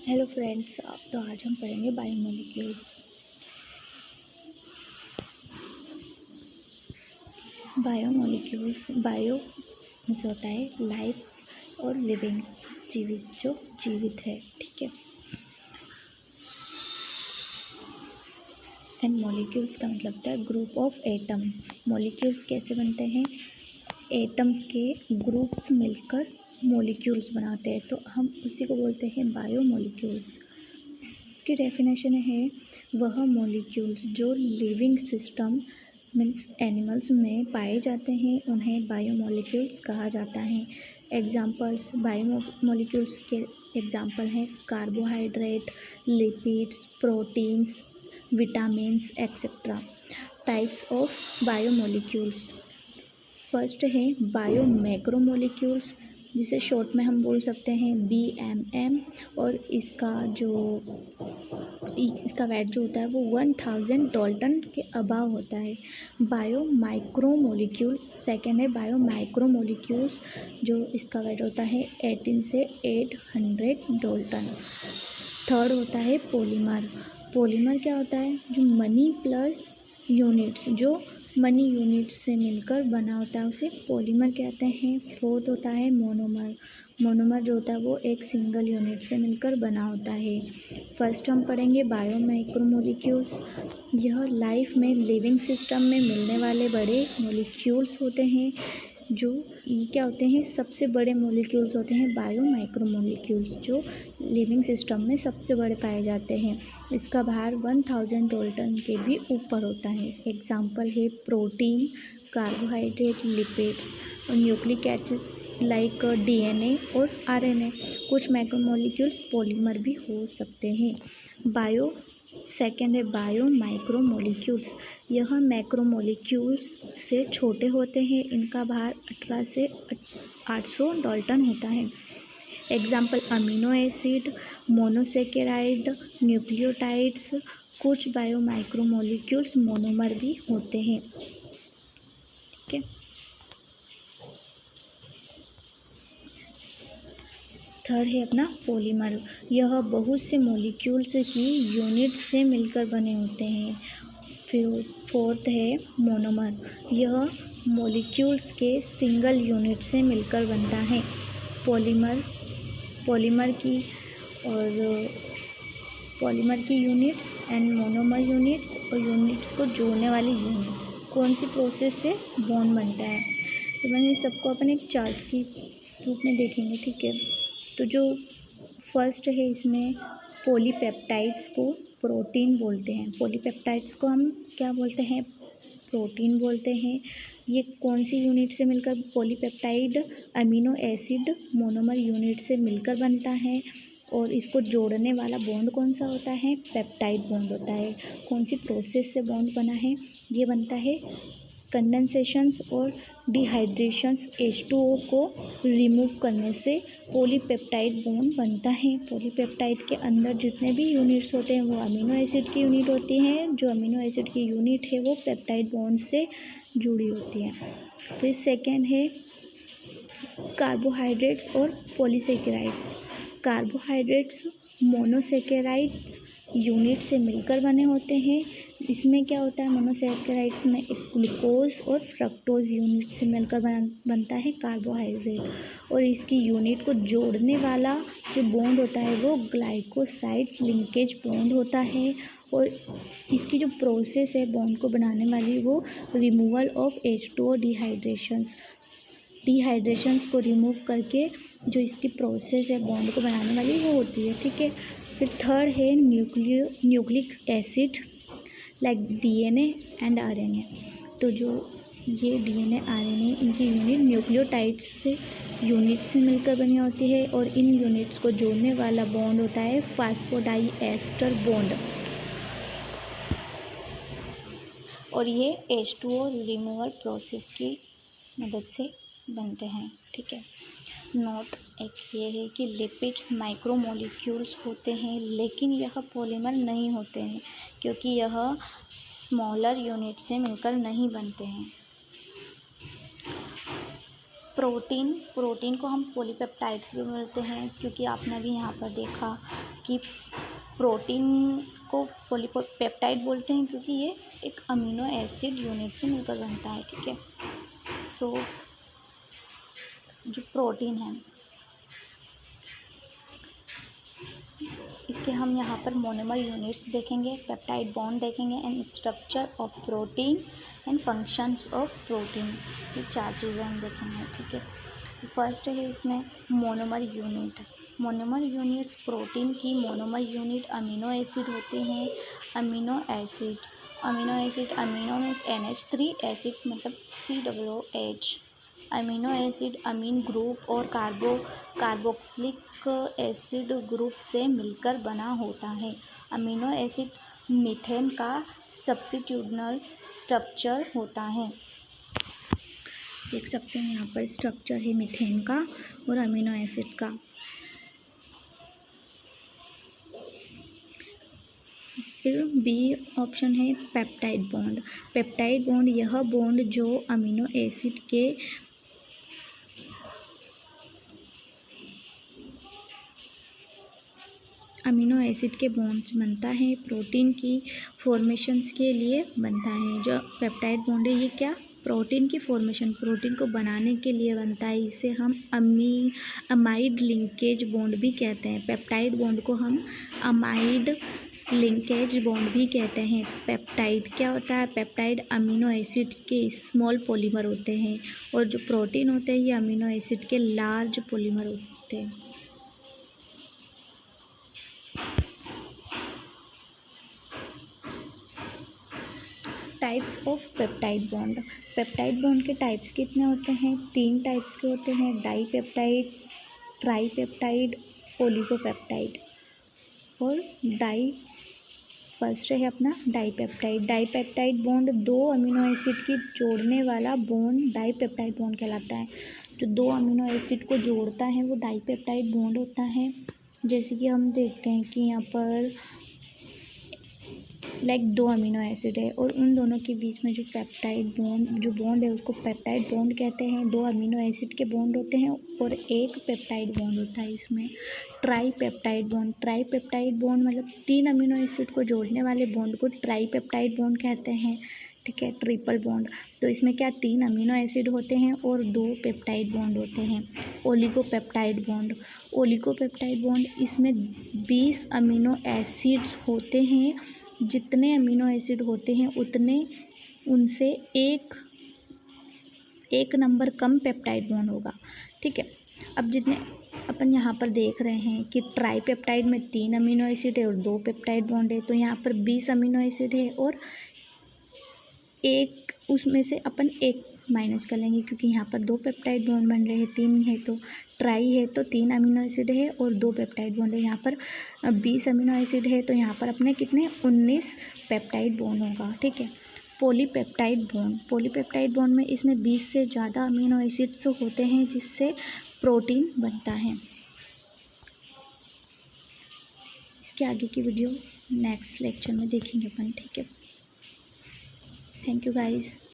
Hello friends, तो आज हम पढ़ेंगे बायोमोलिक्यूल्स। बायो मीन्स होता है लाइफ और लिविंग, जीवित, जो जीवित है, ठीक है। एंड मॉलिक्यूल्स का मतलब होता है ग्रुप ऑफ एटम। मॉलिक्यूल्स कैसे बनते हैं? एटम्स के ग्रुप्स मिलकर मॉलिक्यूल्स बनाते हैं, तो हम उसी को बोलते हैं बायोमोलिक्यूल्स। इसकी डेफिनेशन है वह मॉलिक्यूल्स जो लिविंग सिस्टम मीन्स एनिमल्स में पाए जाते हैं उन्हें बायोमोलिक्यूल्स कहा जाता है। एग्जांपल्स बायोमोलिक्यूल्स के एग्जांपल हैं carbohydrate, lipids, proteins, vitamins etcetera. Types of biomolecules. First है बायोमैक्रोमोलिक्यूल्स, जिसे शॉर्ट में हम बोल सकते हैं BMM, और इसका वेट जो होता है वो 1000 डाल्टन के अबाव होता है। बायो माइक्रोमोलिक्यूल्स सेकेंड है बायोमाइक्रोमोलिक्यूल्स, जो इसका वेट होता है 18 से 800 डाल्टन। थर्ड होता है पॉलीमर। पॉलीमर क्या होता है? जो मनी प्लस यूनिट्स, जो मनी यूनिट्स से मिलकर बना होता है उसे पॉलीमर कहते हैं। फोर्थ होता है मोनोमर। मोनोमर जो होता है वो एक सिंगल यूनिट से मिलकर बना होता है। फर्स्ट हम पढ़ेंगे बायोमाइक्रोमोलिक्यूल्स। यह लाइफ में लिविंग सिस्टम में मिलने वाले बड़े मोलिक्यूल्स होते हैं। जो ये क्या होते हैं? सबसे बड़े मोलिक्यूल्स होते हैं बायोमाइक्रोमोलिक्यूल्स, जो लिविंग सिस्टम में सबसे बड़े पाए जाते हैं। इसका भार 1000 डाल्टन के भी ऊपर होता है। एग्जाम्पल है प्रोटीन, कार्बोहाइड्रेट, लिपिड्स और न्यूक्लिक एसिड लाइक DNA और RNA। कुछ मैक्रोमोलिक्यूल्स पॉलीमर भी हो सकते हैं। सेकेंड है बायो माइक्रोमोलिक्यूल्स। यह मैक्रोमोलिक्यूल्स से छोटे होते हैं। इनका भार 18 से 800 डाल्टन होता है। Example amino acid, monosaccharide, nucleotides. कुछ बायो माइक्रोमोलिक्यूल्स मोनोमर भी होते हैं, ठीक है। थर्ड है अपना पॉलीमर। यह बहुत से मॉलिक्यूल्स की यूनिट से मिलकर बने होते हैं। फिर फोर्थ है मोनोमर। यह मॉलिक्यूल्स के सिंगल यूनिट से मिलकर बनता है। पॉलीमर की यूनिट्स एंड मोनोमर यूनिट्स और यूनिट्स को जोड़ने वाली यूनिट्स कौन सी प्रोसेस से बॉन्ड बनता है, तो मैंने सबको अपन एक चार्ट के रूप में देखेंगे, ठीक है। तो जो फर्स्ट है इसमें पॉलीपेप्टाइड्स को प्रोटीन बोलते हैं। पॉलीपेप्टाइड्स को हम क्या बोलते हैं? प्रोटीन बोलते हैं। ये कौन सी यूनिट से मिलकर? Polypeptide amino acid monomer unit से मिलकर बनता है, और इसको जोड़ने वाला बॉन्ड कौन सा होता है? पेप्टाइड बॉन्ड होता है। कौन सी प्रोसेस से बॉन्ड बना है? ये बनता है कंडेंसेशंस और डिहाइड्रेशंस। H2O को रिमूव करने से पॉलीपेप्टाइड बॉन्ड बनता है। पॉलीपेप्टाइड के अंदर जितने भी यूनिट्स होते हैं वो अमीनो एसिड की यूनिट होती हैं। जो अमीनो एसिड की यूनिट है वो पेप्टाइड बॉन्ड से जुड़ी होती है। फिर सेकेंड है कार्बोहाइड्रेट्स और पॉलीसेकेराइड्स। कार्बोहाइड्रेट्स मोनोसेकेराइड्स यूनिट से मिलकर बने होते हैं। इसमें क्या होता है? मोनोसेकेराइड्स में एक ग्लूकोज और फ्रक्टोज यूनिट से मिलकर बनता है कार्बोहाइड्रेट, और इसकी यूनिट को जोड़ने वाला जो बॉन्ड होता है वो ग्लाइकोसाइड लिंकेज बॉन्ड होता है। और इसकी जो प्रोसेस है बॉन्ड को बनाने वाली वो रिमूवल ऑफ H2O डिहाइड्रेशंस को रिमूव करके जो इसकी प्रोसेस है बॉन्ड को बनाने वाली वो होती है, ठीक है। फिर थर्ड है nucleic acid like DNA and RNA। तो जो ये DNA RNA इनकी यूनिट न्यूक्लियोटाइड्स से मिलकर बनी होती है, और इन यूनिट्स को जोड़ने वाला बॉन्ड होता है फास्फोडाइएस्टर बॉन्ड, और ये H2O रिमूवल प्रोसेस की मदद से बनते हैं, ठीक है। नोट एक ये है कि लिपिड्स माइक्रोमोलिक्यूल्स होते हैं, लेकिन यह पॉलीमर नहीं होते हैं क्योंकि यह स्मॉलर यूनिट से मिलकर नहीं बनते हैं। प्रोटीन को हम पॉलीपेप्टाइड्स भी बोलते हैं, क्योंकि आपने भी यहाँ पर देखा कि प्रोटीन को पॉलीपेप्टाइड बोलते हैं क्योंकि ये एक अमीनो एसिड यूनिट से मिलकर बनता है। ठीक है, सो जो प्रोटीन है इसके हम यहाँ पर मोनोमर यूनिट्स देखेंगे, पेप्टाइड बॉन्ड देखेंगे and structure of protein and functions of protein, ये 4 चीज़ें हम देखेंगे। ठीक है, तो फर्स्ट है इसमें monomer unit. Monomer units protein की मोनोमर यूनिट अमीनो एसिड होते हैं। Amino acid amino means NH3, acid मतलब COOH। अमीनो एसिड अमीन ग्रुप और कार्बोक्सिलिक एसिड ग्रुप से मिलकर बना होता है। अमीनो एसिड मीथेन का सब्स्टिट्यूशनल स्ट्रक्चर होता है। देख सकते हैं यहाँ पर स्ट्रक्चर है मीथेन का और अमीनो एसिड का। फिर बी ऑप्शन है पेप्टाइड बॉन्ड। पेप्टाइड बॉन्ड यह बॉन्ड जो अमीनो एसिड के बॉन्ड्स बनता है, प्रोटीन की फॉर्मेशंस के लिए बनता है। जो पेप्टाइड बॉन्ड है ये क्या, प्रोटीन की फॉर्मेशन, प्रोटीन को बनाने के लिए बनता है। इसे हम अमाइड लिंकेज बॉन्ड भी कहते हैं। पेप्टाइड बॉन्ड को हम अमाइड लिंकेज बॉन्ड भी कहते हैं। पेप्टाइड क्या होता है, पेप्टाइड अमीनो एसिड के स्मॉल पॉलीमर होते हैं और जो प्रोटीन होते हैं ये अमीनो एसिड के लार्ज पॉलीमर होते हैं। Types of peptide bond. Peptide bond के टाइप्स कितने होते हैं, 3 टाइप्स के होते हैं, डाईपेप्टाइड, ट्राईपेप्टाइड, ओलिगोपेप्टाइड। और फर्स्ट है अपना dipeptide. Dipeptide bond 2 amino acid की जोड़ने वाला बॉन्ड डाईपेप्टाइड बॉन्ड कहलाता है। जो 2 अमीनो एसिड को जोड़ता है वो डाईपेप्टाइड बॉन्ड होता है। जैसे कि हम देखते हैं कि यहाँ पर लाइक 2 अमीनो एसिड है और उन दोनों के बीच में जो पेप्टाइड बॉन्ड है उसको पेप्टाइड बॉन्ड कहते हैं। 2 अमीनो एसिड के बॉन्ड होते हैं और एक पेप्टाइड बॉन्ड होता है इसमें। ट्राईपेप्टाइड बॉन्ड मतलब 3 अमीनो एसिड को जोड़ने वाले बॉन्ड को ट्राईपेप्टाइड बॉन्ड कहते हैं। ठीक है, ट्रिपल बॉन्ड तो इसमें क्या 3 अमीनो एसिड होते हैं और 2 पेप्टाइड बॉन्ड होते हैं। ओलिगोपेप्टाइड बॉन्ड इसमें 20 अमीनो एसिड्स होते हैं। जितने अमीनो एसिड होते हैं उतने उनसे एक नंबर कम पेप्टाइड बॉन्ड होगा। ठीक है, अब जितने अपन यहाँ पर देख रहे हैं कि ट्राईपेप्टाइड में 3 अमीनो एसिड है और 2 पेप्टाइड बॉन्ड है, तो यहाँ पर 20 अमीनो एसिड है और एक उसमें से अपन एक माइनस कर लेंगे क्योंकि यहाँ पर 2 पेप्टाइड बॉन्ड बन रहे हैं, 3 है तो ट्राई है तो 3 अमीनो एसिड है और 2 पेप्टाइड बॉन्ड है। यहाँ पर 20 अमीनो एसिड है तो यहाँ पर अपने कितने 19 पेप्टाइड बॉन्ड होगा। ठीक है, पॉलीपेप्टाइड बॉन्ड में इसमें 20 से ज़्यादा अमीनो एसिड्स होते हैं जिससे प्रोटीन बनता है। इसके आगे की वीडियो नेक्स्ट लेक्चर में देखेंगे अपन। ठीक है, थैंक यू गाइस।